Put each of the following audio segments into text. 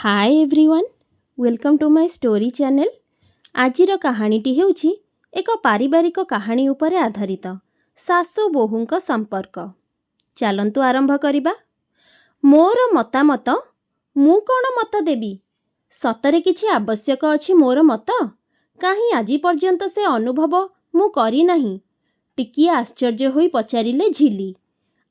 Hi everyone, welcome to my story channel. आजिर कहानीटी हेउछि एक पारिवारिक कहानी उपरे आधारित सासु बोहूंक संपर्क। चलंतु आरंभ करिबा। मोर मतामत, मु कोन मत देबी? सतरे किछि आवश्यक अछि मोर मत? काहीं आजि पर्यंत से अनुभव मु करि नाही। टिकिए आश्चर्य होई पचारिले झिली।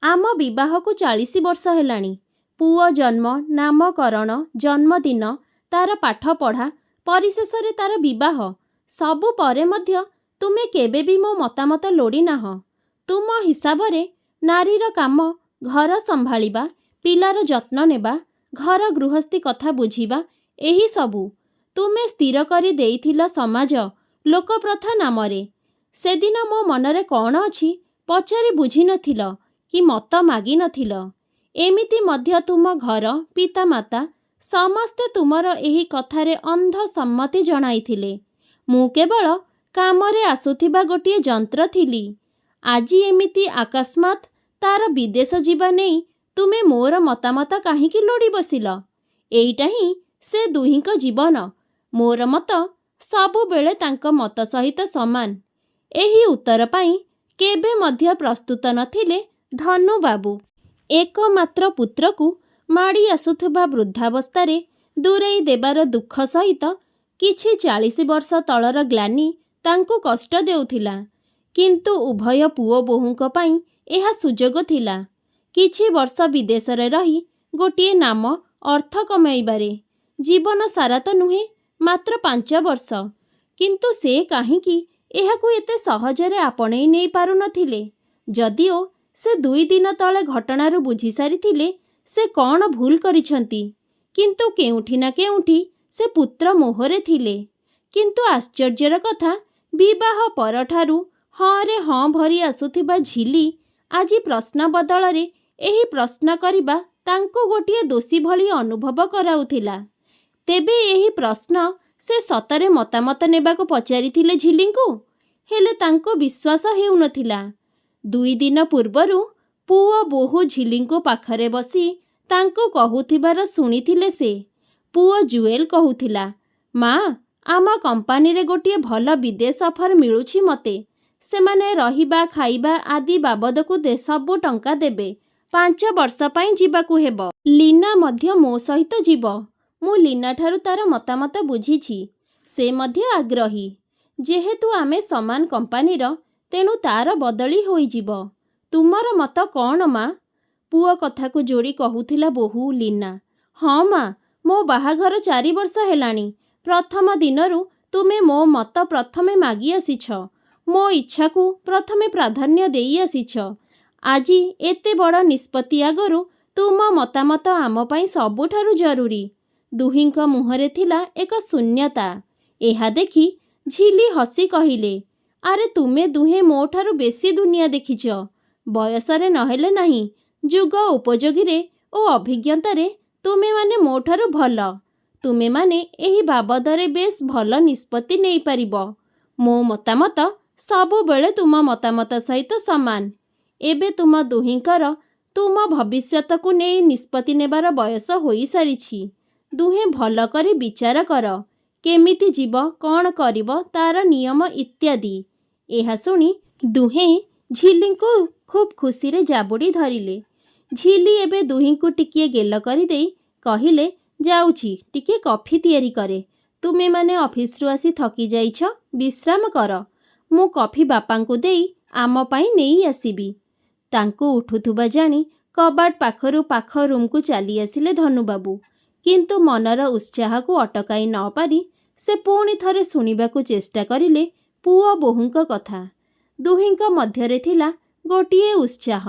आम विवाह को 40 वर्ष हेलाणी। पुओ जन्म, नामकरण, जन्मदिन, तार पाठ पढ़ा, परिशेषरे तार विवाह सबु परे मध्य तुमे केबे भी मो मतामत लोड़ी नाह। तुम हिसाबरे नारीर काम घर संभाळिबा, पिलार जत्न नेबा, घर गृहस्थी कथा बुझिबा, एही सबु तुमे स्थिर करी देइथिल समाज लोकप्रथा नामरे। सेदिन मो मनरे कौन अछि पचारि बुझी नथिल कि मत मागी नथिल। एमिति मध्य तुम घर पितामाता समस्ते तुमर एही कथारे अंध सम्मति जणाइथिले। मु केवल कामरे आसुथिबा गोटिए जंत्र थिली। आजि एमिति अकस्मात तार विदेश जीवा नेई तुमे मोर मतामत काहींकि लोड़ी बसिल? एइटा ही से दुहींक जीवन। मोर मत सबु बेले तांक मत सहित समान। एही उत्तर पाई केबे मध्य प्रस्तुत नथिले धनु बाबू। एकमात्र पुत्रକୁ माड़ी आसुथुबा वृद्धावस्थारे दूरेई देबार दुख सहित किछि 40 वर्ष तलर ग्लानि तांकु कष्ट देउथिला। किंतु उभय पुओ बोहूंक पाई एहा सुजोग थिला। किछि वर्ष विदेशरे रही गोटिए नाम अर्थ कमाइबारे। जीवन सारा तो नुहे, मात्र 5 वर्ष। किंतु से काहींकि एहाकु एते सहजरे आपणेई नेई पारु नथिले। जदिओ से 2 दिन तले घटनारू बुझी सारिथिले से कौन भूल करिछंती। किंतु केउठी ना केउठी से पुत्र मोहरे थिले। किंतु आश्चर्यर कथा, विवाह परठारू हाँ रे हाँ भरी आसुथिबा झिली आजि प्रश्न बदलरे एही प्रश्न करिबा तांको गोटिए दोषी भली अनुभव कराउथिला। तेबे एही प्रश्न से सतरे मतामत नेबाको पचारिथिले झिलींकु, हेले तांको विश्वास हेउ नथिला। 2 दिन पूर्वरु पुओ बोहू झिलींको पाखरे बसी तांको कहुथिबार सुनिथिले से। पुओ जुएल कहुथिला, माँ आम कंपानी रे गोटिए भल विदेश ऑफर मिलुछि मते। सेमाने रहिबा खाइबा आदि बाबदकु सबु टंका देबे। 5 वर्ष पाई जीवाकु हेबो। लीना मध्य मो सहित जीव। मु लीना ठारू तार मतामत बुझिछि। से मध्य आग्रही। जेहेतु आमे समान कंपानीर, तेणु तार बदली होई जीव। तुमर मत कौन माँ? पुओ कथाकु जोड़ी कहुथिला बोहू लीना। हाँ माँ, मो बाहाघर 4 वर्ष हेलाणी। प्रथम दिनरू तुमे मो मत प्रथमे मागी आसीछ। मो इच्छाकू प्रथमे प्राधान्य देई आसीछ। आजि एते बड़ निष्पत्ति आगरू तुम मतामत आम पाई सबुठारू जरूरी। दुहींक मुहरे थिला एक शून्यता। एहा देखि झिली हसी कहिले, आरे तुमे दुहे मो ठारू बेसी दुनिया देखिछ। बयसरे नहेले नाही, जुग उपयोगीरे ओ अभिज्ञतारे तुमे माने मो ठारू भल। तुमे माने एही बाबदरे बेस भल निष्पत्ति नेई पारिबो। मो मतामत सबु बेले तुम मतामत सहित समान। एबे तुम दुहींकर तुम भविष्यतकु नेई निष्पत्ति नेबार बयस होई सारिछि। दुहे भल करी विचार कर, केमिति जीव, कौन करिबो, तार नियम इत्यादि। एहा सुनी दुहे झिलींको खूब खुशी रे जाबुड़ी धरिले। झिली एबे दुहींको टिकिए गेल करी देई कहिले, जाउछि टिके कॉफी तैयारी करे। तुमे माने ऑफिस रु आसी थकी जाइछ, विश्राम कर। मु कॉफी बापांको देई आम पाई नेई आसीबी। तांको उठुथुबा जानी कबाट पाखरु पाख रूम को चली आसिले धनुबाबू। किंतु मनर उत्साह को अटकाई न पारी से पुणी थरे सुनिबाकू चेष्टा करिले पुओ बोहूंक कथा। दुहींक मध्यरे थिला गोटिए उत्साह।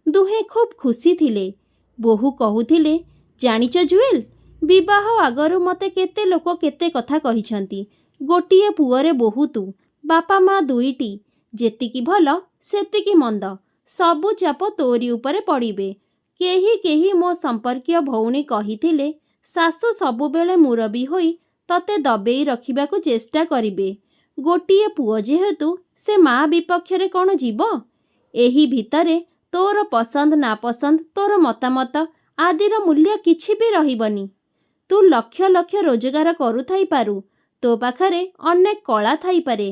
दुहे खूब खुशी थिले। बोहू कहुथिले, जानिच जुएल, विवाह आगरू मते केते लोक केते कथा कहिछंती। गोटिए पुओरे बोहू तू, बापा माँ दुईटी, जेतिकी भल सेतिकी मंद, सबु चाप तोरी उपरे पड़िबे। केही केही मो संपर्कीय भौणी कहिथिले सासु सबु बेले मुरबी होई तते दबेई रखिबाकू चेष्टा करिबे। गोटिए पुओ जेहेतु से माँ विपक्षरे कौन जीव? एही भितरे तोर पसंद ना पसंद, तोर मतामत आदिर मूल्य किछि भी रहिबनी। ତୁ ଲକ୍ଷ ଲକ୍ଷ ରୋଜଗାର କରୁଥାଇପାରୁ, ତୋ ପାଖରେ ଅନେକ କଳା ଥାଇପାରେ,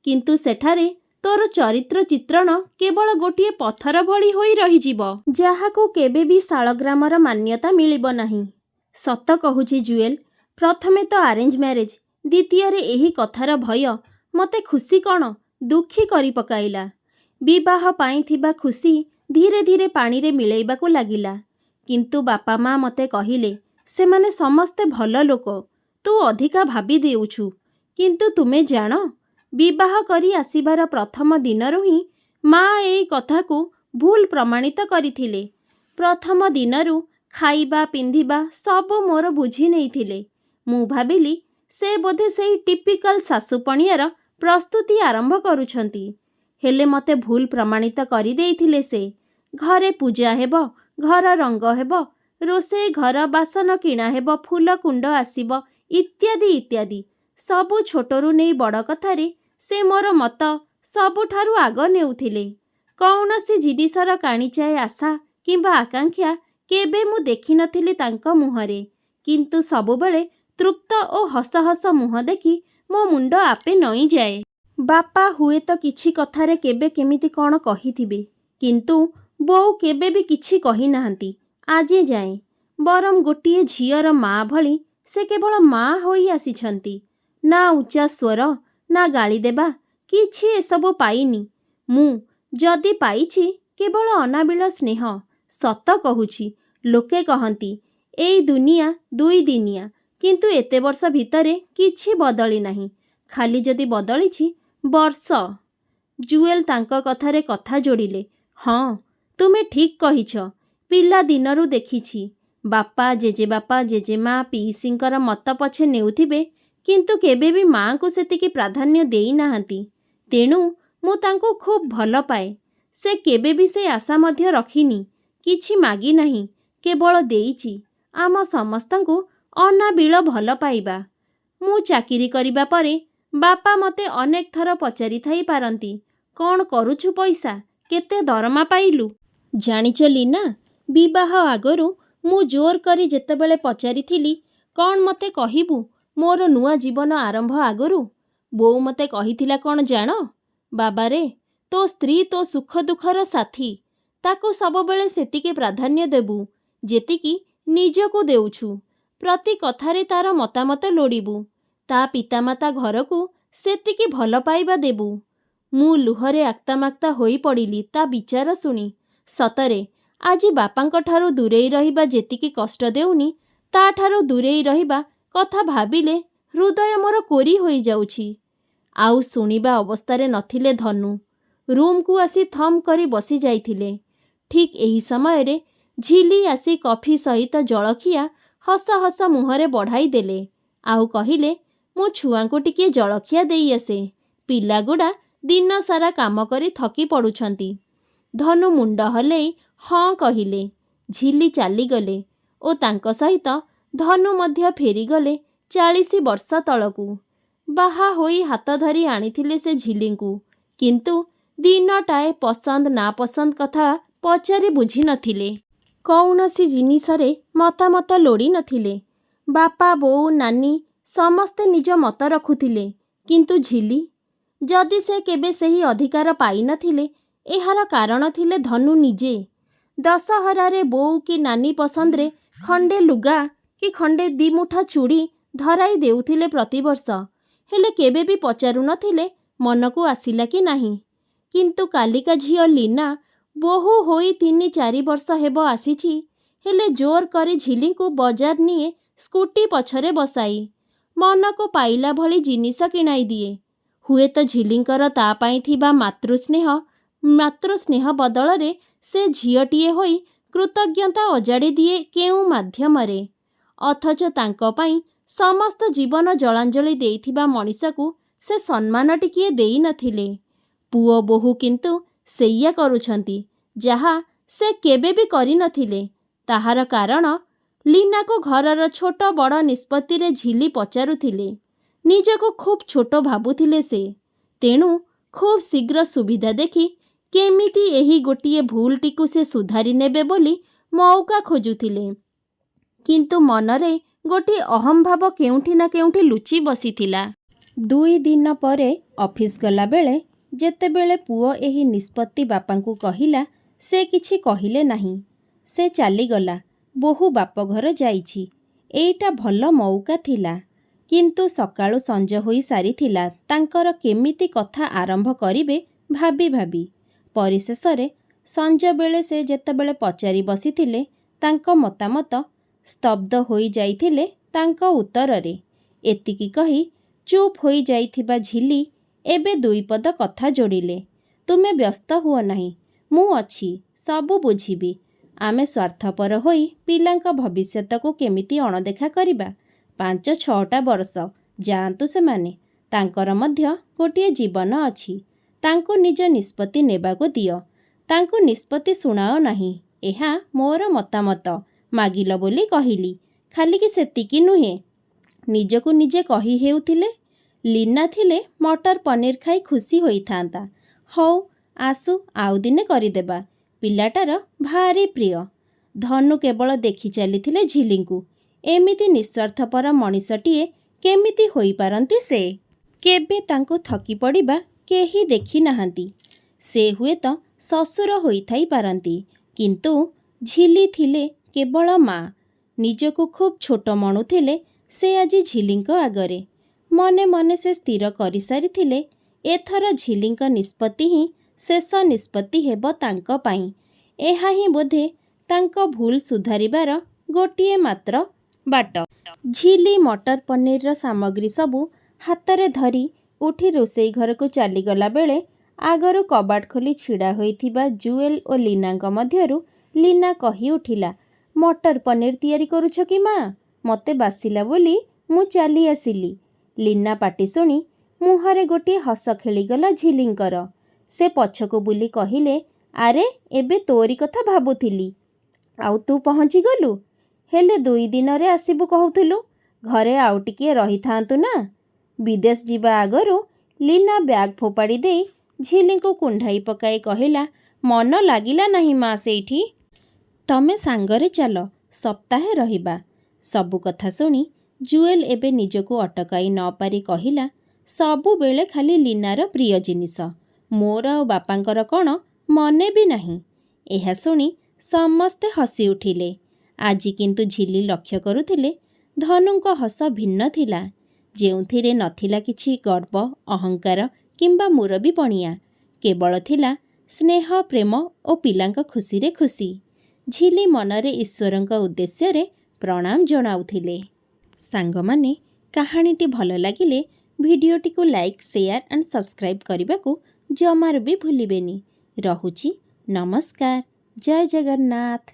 କିନ୍ତୁ ସେଠାରେ ତୋର ଚରିତ୍ର ଚିତ୍ରଣ କେବଳ ଗୋଟିଏ ପଥର ଭଳି ହୋଇ ରହିଯିବ, ଯାହାକୁ କେବେ ବି ଶାଳଗ୍ରାମର ମାନ୍ୟତା ମିଳିବ ନାହିଁ। ସତ କହୁଛି ଜୁଏଲ, ପ୍ରଥମେ ତ ଆରେଞ୍ଜ ମ୍ୟାରେଜ, ଦ୍ୱିତୀୟରେ ଏହି କଥାର ଭୟ ମୋତେ ଖୁସି କ'ଣ ଦୁଃଖୀ କରି ପକାଇଲା। ବିବାହ ପାଇଁ ଥିବା ଖୁସି ଧୀରେ ଧୀରେ ପାଣିରେ ମିଳେଇବାକୁ ଲାଗିଲା। କିନ୍ତୁ ବାପା ମା ମୋତେ କହିଲେ, ସେମାନେ ସମସ୍ତେ ଭଲ ଲୋକ, ତୁ ଅଧିକା ଭାବି ଦେଉଛୁ। କିନ୍ତୁ ତୁମେ ଜାଣ, ବିବାହ କରି ଆସିବାର ପ୍ରଥମ ଦିନରୁ ହିଁ ମା ଏଇ କଥାକୁ ଭୁଲ ପ୍ରମାଣିତ କରିଥିଲେ। ପ୍ରଥମ ଦିନରୁ ଖାଇବା ପିନ୍ଧିବା ସବୁ ମୋର ବୁଝି ନେଇଥିଲେ। ମୁଁ ଭାବିଲି ସେ ବୋଧେ ସେଇ ଟିପିକାଲ ଶାଶୁପଣିଆର ପ୍ରସ୍ତୁତି ଆରମ୍ଭ କରୁଛନ୍ତି। ହେଲେ ମୋତେ ଭୁଲ ପ୍ରମାଣିତ କରିଦେଇଥିଲେ ସେ। ଘରେ ପୂଜା ହେବ, ଘର ରଙ୍ଗ ହେବ, ରୋଷେଇ ଘର ବାସନ କିଣା ହେବ, ଫୁଲ କୁଣ୍ଡ ଆସିବ, ଇତ୍ୟାଦି ଇତ୍ୟାଦି। ସବୁ ଛୋଟରୁ ନେଇ ବଡ଼ କଥାରେ ସେ ମୋର ମତ ସବୁଠାରୁ ଆଗ ନେଉଥିଲେ। କୌଣସି ଜିନିଷର କାଣିଚାଏ ଆଶା କିମ୍ବା ଆକାଂକ୍ଷା କେବେ ମୁଁ ଦେଖିନଥିଲି ତାଙ୍କ ମୁହଁରେ। କିନ୍ତୁ ସବୁବେଳେ ତୃପ୍ତ ଓ ହସ ହସ ମୁହଁ ଦେଖି ମୋ ମୁଣ୍ଡ ଆପେ ନଇଁଯାଏ। ବାପା ହୁଏତ କିଛି କଥାରେ କେବେ କେମିତି କ'ଣ କହିଥିବେ, କିନ୍ତୁ ବୋଉ କେବେ ବି କିଛି କହିନାହାନ୍ତି ଆଜି ଯାଏଁ। ବରଂ ଗୋଟିଏ ଝିଅର ମା ଭଳି ସେ କେବଳ ମା ହୋଇ ଆସିଛନ୍ତି। ନା ଉଚ୍ଚା ସ୍ୱର, ନା ଗାଳି ଦେବା, କିଛି ଏସବୁ ପାଇନି। ମୁଁ ଯଦି ପାଇଛି କେବଳ ଅନାବିଳ ସ୍ନେହ। ସତ କହୁଛି, ଲୋକେ କହନ୍ତି ଏଇ ଦୁନିଆ ଦୁଇ ଦିନିଆ, କିନ୍ତୁ ଏତେ ବର୍ଷ ଭିତରେ କିଛି ବଦଳି ନାହିଁ। ଖାଲି ଯଦି ବଦଳିଛି ବର୍ଷ। ଜୁଏଲ ତାଙ୍କ କଥାରେ କଥା ଯୋଡ଼ିଲେ। ହଁ, ତୁମେ ଠିକ୍ କହିଛ। ପିଲା ଦିନରୁ ଦେଖିଛି, ବାପା, ଜେଜେବାପା, ଜେଜେମା, ପିଇସିଙ୍କର ମତ ପଛେ ନେଉଥିବେ, କିନ୍ତୁ କେବେ ବି ମାଆଙ୍କୁ ସେତିକି ପ୍ରାଧାନ୍ୟ ଦେଇନାହାନ୍ତି। ତେଣୁ ମୁଁ ତାଙ୍କୁ ଖୁବ୍ ଭଲ ପାଏ। ସେ କେବେ ବି ସେ ଆଶା ମଧ୍ୟ ରଖିନି, କିଛି ମାଗି ନାହିଁ, କେବଳ ଦେଇଛି ଆମ ସମସ୍ତଙ୍କୁ ଅନାବିଳ ଭଲ ପାଇବା। ମୁଁ ଚାକିରି କରିବା ପରେ ବାପା ମୋତେ ଅନେକ ଥର ପଚାରିଥାଇ ପାରନ୍ତି, କ'ଣ କରୁଛୁ ପଇସା, କେତେ ଦରମା ପାଇଲୁ? ଜାଣିଛ ଲିନା, ବିବାହ ଆଗରୁ ମୁଁ ଜୋର କରି ଯେତେବେଳେ ପଚାରିଥିଲି, କ'ଣ ମୋତେ କହିବୁ ମୋର ନୂଆ ଜୀବନ ଆରମ୍ଭ ଆଗରୁ, ବୋଉ ମୋତେ କହିଥିଲା କ'ଣ ଜାଣ? ବାବାରେ, ତୋ ସ୍ତ୍ରୀ ତୋ ସୁଖ ଦୁଃଖର ସାଥୀ, ତାକୁ ସବୁବେଳେ ସେତିକି ପ୍ରାଧାନ୍ୟ ଦେବୁ ଯେତିକି ନିଜକୁ ଦେଉଛୁ। ପ୍ରତି କଥାରେ ତାର ମତାମତ ଲୋଡ଼ିବୁ। ତା ପିତାମାତା ଘରକୁ ସେତିକି ଭଲ ପାଇବା ଦେବୁ। ମୁଁ ଲୁହରେ ଆକ୍ତାମାକ୍ତା ହୋଇ ପଡ଼ିଲି ତା ବିଚାର ଶୁଣି। ସତରେ ଆଜି ବାପାଙ୍କଠାରୁ ଦୂରେଇ ରହିବା ଯେତିକି କଷ୍ଟ ଦେଉନି, ତାଠାରୁ ଦୂରେଇ ରହିବା କଥା ଭାବିଲେ ହୃଦୟ ମୋର କୋରି ହୋଇଯାଉଛି। ଆଉ ଶୁଣିବା ଅବସ୍ଥାରେ ନଥିଲେ ଧନୁ। ରୁମ୍କୁ ଆସି ଥମ୍ କରି ବସି ଯାଇଥିଲେ। ଠିକ୍ ଏହି ସମୟରେ ଝିଲି ଆସି କଫି ସହିତ ଜଳଖିଆ ହସ ହସ ମୁହଁରେ ବଢ଼ାଇ ଦେଲେ। ଆଉ କହିଲେ, ମୁଁ ଛୁଆଙ୍କୁ ଟିକିଏ ଜଳଖିଆ ଦେଇ ଆସେ। ପିଲାଗୁଡ଼ା ଦିନ ସାରା କାମ କରି ଥକି ପଡ଼ୁଛନ୍ତି। ଧନୁ ମୁଣ୍ଡ ହଲେଇ ହଁ କହିଲେ। ଝିଲି ଚାଲିଗଲେ ଓ ତାଙ୍କ ସହିତ ଧନୁ ମଧ୍ୟ ଫେରିଗଲେ 40 ବର୍ଷ ତଳକୁ। ବାହା ହୋଇ ହାତ ଧରି ଆଣିଥିଲେ ସେ ଝିଲିଙ୍କୁ, କିନ୍ତୁ ଦିନଟାଏ ପସନ୍ଦ ନାପସନ୍ଦ କଥା ପଚାରି ବୁଝିନଥିଲେ। କୌଣସି ଜିନିଷରେ ମତାମତ ଲୋଡ଼ି ନଥିଲେ। ବାପା, ବୋଉ, ନାନୀ ସମସ୍ତେ ନିଜ ମତ ରଖୁଥିଲେ, କିନ୍ତୁ ଝିଲି? ଯଦି ସେ କେବେ ସେହି ଅଧିକାର ପାଇନଥିଲେ, ଏହାର କାରଣ ଥିଲେ ଧନୁ ନିଜେ। ଦଶହରାରେ ବୋଉ କି ନାନୀ ପସନ୍ଦରେ ଖଣ୍ଡେ ଲୁଗା କି ଖଣ୍ଡେ ଦିମୁଠା ଚୁଡ଼ି ଧରାଇ ଦେଉଥିଲେ ପ୍ରତିବର୍ଷ, ହେଲେ କେବେ ବି ପଚାରୁ ନଥିଲେ ମନକୁ ଆସିଲା କି ନାହିଁ। କିନ୍ତୁ କାଲିକା ଝିଅ ଲୀନା ବୋହୂ ହୋଇ 3-4 ବର୍ଷ ହେବ ଆସିଛି, ହେଲେ ଜୋର କରି ଝିଲିଙ୍କୁ ବଜାର ନିଏ ସ୍କୁଟି ପଛରେ ବସାଇ। ମନକୁ ପାଇଲା ଭଳି ଜିନିଷ କିଣାଇ ଦିଏ। ହୁଏତ ଝିଲିଙ୍କର ତା ପାଇଁ ଥିବା ମାତୃସ୍ନେହ ବଦଳରେ ସେ ଝିଅଟିଏ ହୋଇ କୃତଜ୍ଞତା ଅଜାଡ଼ି ଦିଏ କେଉଁ ମାଧ୍ୟମରେ। ଅଥଚ ତାଙ୍କ ପାଇଁ ସମସ୍ତ ଜୀବନ ଜଳାଞ୍ଜଳି ଦେଇଥିବା ମଣିଷକୁ ସେ ସମ୍ମାନ ଟିକିଏ ଦେଇନଥିଲେ। ପୁଅ ବୋହୂ କିନ୍ତୁ ସେଇଆ କରୁଛନ୍ତି, ଯାହା ସେ କେବେ ବି କରିନଥିଲେ। ତାହାର କାରଣ, ଲୀନାକୁ ଘରର ଛୋଟ ବଡ଼ ନିଷ୍ପତ୍ତିରେ ଝିଲି ପଚାରୁଥିଲେ। ନିଜକୁ ଖୁବ୍ ଛୋଟ ଭାବୁଥିଲେ ସେ। ତେଣୁ ଖୁବ୍ ଶୀଘ୍ର ସୁବିଧା ଦେଖି କେମିତି ଏହି ଗୋଟିଏ ଭୁଲଟିକୁ ସେ ସୁଧାରି ନେବେ ବୋଲି ମଉକା ଖୋଜୁଥିଲେ। କିନ୍ତୁ ମନରେ ଗୋଟିଏ ଅହମ୍ଭାବ କେଉଁଠି ନା କେଉଁଠି ଲୁଚି ବସିଥିଲା। 2 ଦିନ ପରେ ଅଫିସ୍ ଗଲାବେଳେ ଯେତେବେଳେ ପୁଅ ଏହି ନିଷ୍ପତ୍ତି ବାପାଙ୍କୁ କହିଲା, ସେ କିଛି କହିଲେ ନାହିଁ। ସେ ଚାଲିଗଲା। ବୋହୂ ବାପଘର ଯାଇଛି। ଏଇଟା ଭଲ ମଉକା ଥିଲା। କିନ୍ତୁ ସକାଳୁ ସଞ୍ଜ ହୋଇ ସାରିଥିଲା ତାଙ୍କର କେମିତି କଥା ଆରମ୍ଭ କରିବେ ଭାବି ଭାବି। ପରିଶେଷରେ ସଞ୍ଜବେଳେ ସେ ଯେତେବେଳେ ପଚାରି ବସିଥିଲେ ତାଙ୍କ ମତାମତ, ସ୍ତବ୍ଧ ହୋଇ ଯାଇଥିଲେ ତାଙ୍କ ଉତ୍ତରରେ। ଏତିକି କହି ଚୁପ୍ ହୋଇ ଯାଇଥିବା ଝିଲି ଏବେ 2 ପଦ କଥା ଯୋଡ଼ିଲେ। ତୁମେ ବ୍ୟସ୍ତ ହୁଅ ନାହିଁ, ମୁଁ ଅଛି, ସବୁ ବୁଝିବି। ଆମେ ସ୍ୱାର୍ଥପର ହୋଇ ପିଲାଙ୍କ ଭବିଷ୍ୟତକୁ କେମିତି ଅଣଦେଖା କରିବା? 5-6ଟା ବର୍ଷ ଯାଆନ୍ତୁ ସେମାନେ। ତାଙ୍କର ମଧ୍ୟ ଗୋଟିଏ ଜୀବନ ଅଛି। ତାଙ୍କୁ ନିଜ ନିଷ୍ପତ୍ତି ନେବାକୁ ଦିଅ। ତାଙ୍କୁ ନିଷ୍ପତ୍ତି ଶୁଣାଅ ନାହିଁ। ଏହା ମୋର ମତାମତ। ମାଗିଲ ବୋଲି କହିଲି। ଖାଲିକି ସେତିକି ନୁହେଁ, ନିଜକୁ ନିଜେ କହି ହେଉଥିଲେ, ଲୀନା ଥିଲେ ମଟର ପନିର ଖାଇ ଖୁସି ହୋଇଥାନ୍ତା। ହଉ ଆସୁ, ଆଉ ଦିନେ କରିଦେବା। ପିଲାଟାର ଭାରି ପ୍ରିୟ। ଧନୁ କେବଳ ଦେଖି ଚାଲିଥିଲେ ଝିଲିଙ୍କୁ। ଏମିତି ନିଃସ୍ୱାର୍ଥପର ମଣିଷଟିଏ କେମିତି ହୋଇପାରନ୍ତି ସେ? କେବେ ତାଙ୍କୁ ଥକି ପଡ଼ିବା କେହି ଦେଖି ନାହାନ୍ତି। ସେ ହୁଏତ ଶ୍ୱଶୁର ହୋଇଥାଇ ପାରନ୍ତି, କିନ୍ତୁ ଝିଲି ଥିଲେ କେବଳ ମା। ନିଜକୁ ଖୁବ୍ ଛୋଟ ମଣୁଥିଲେ ସେ ଆଜି ଝିଲିଙ୍କ ଆଗରେ। ମନେ ମନେ ସେ ସ୍ଥିର କରିସାରିଥିଲେ ଏଥର ଝିଲିଙ୍କ ନିଷ୍ପତ୍ତି ହିଁ ଶେଷ ନିଷ୍ପତ୍ତି ହେବ ତାଙ୍କ ପାଇଁ। ଏହା ହିଁ ବୋଧେ ତାଙ୍କ ଭୁଲ ସୁଧାରିବାର ଗୋଟିଏ ମାତ୍ର ବାଟ। ଝିଲି ମଟର ପନିରର ସାମଗ୍ରୀ ସବୁ ହାତରେ ଧରି ଉଠି ରୋଷେଇ ଘରକୁ ଚାଲିଗଲା ବେଳେ ଆଗରୁ କବାଟ ଖୋଲି ଛିଡ଼ା ହୋଇଥିବା ଜୁଏଲ ଓ ଲୀନାଙ୍କ ମଧ୍ୟରୁ ଲୀନା କହି ଉଠିଲା, ମଟର ପନିର ତିଆରି କରୁଛ କି ମା? ମୋତେ ବାସିଲା ବୋଲି ମୁଁ ଚାଲି ଆସିଲି। ଲୀନା ପାଟି ଶୁଣି ମୁହଁରେ ଗୋଟିଏ ହସ ଖେଳିଗଲା ଝିଲିଙ୍କର। ସେ ପଛକୁ ବୁଲି କହିଲେ, ଆରେ ଏବେ ତୋରି କଥା ଭାବୁଥିଲି। ଆଉ ତୁ ପହଞ୍ଚିଗଲୁ? ହେଲେ 2 ଦିନରେ ଆସିବୁ କହୁଥିଲୁ। ଘରେ ଆଉ ଟିକିଏ ରହିଥାନ୍ତୁ ନା। ବିଦେଶ ଯିବା ଆଗରୁ ଲୀନା ବ୍ୟାଗ୍ ଫୋପାଡ଼ି ଦେଇ ଝିଲିଙ୍କୁ କୁଣ୍ଢାଇ ପକାଇ କହିଲା, ମନ ଲାଗିଲା ନାହିଁ ମା ସେଇଠି? ତମେ ସାଙ୍ଗରେ ଚାଲ, ସପ୍ତାହେ ରହିବା। ସବୁ କଥା ଶୁଣି ଜୁଏଲ ଏବେ ନିଜକୁ ଅଟକାଇ ନ ପାରି କହିଲା, ସବୁବେଳେ ଖାଲି ଲୀନାର ପ୍ରିୟ ଜିନିଷ। ମୋର ଆଉ ବାପାଙ୍କର କ'ଣ ମନେ ବି ନାହିଁ? ଏହା ଶୁଣି ସମସ୍ତେ ହସି ଉଠିଲେ। ଆଜି କିନ୍ତୁ ଝିଲି ଲକ୍ଷ୍ୟ କରୁଥିଲେ ଧନୁଙ୍କ ହସ ଭିନ୍ନ ଥିଲା। ଯେଉଁଥିରେ ନଥିଲା କିଛି ଗର୍ବ, ଅହଙ୍କାର କିମ୍ବା ମୁରବିପଣିଆ। କେବଳ ଥିଲା ସ୍ନେହ, ପ୍ରେମ ଓ ପିଲାଙ୍କ ଖୁସିରେ ଖୁସି। ଝିଲି ମନରେ ଈଶ୍ୱରଙ୍କ ଉଦ୍ଦେଶ୍ୟରେ ପ୍ରଣାମ ଜଣାଉଥିଲେ। ସାଙ୍ଗମାନେ, କାହାଣୀଟି ଭଲ ଲାଗିଲେ ଭିଡ଼ିଓଟିକୁ ଲାଇକ୍, ସେୟାର ଆଣ୍ଡ ସବସ୍କ୍ରାଇବ୍ କରିବାକୁ ଜମାରୁ ବି ଭୁଲିବେନି। ରହୁଛି, ନମସ୍କାର। ଜୟ ଜଗନ୍ନାଥ।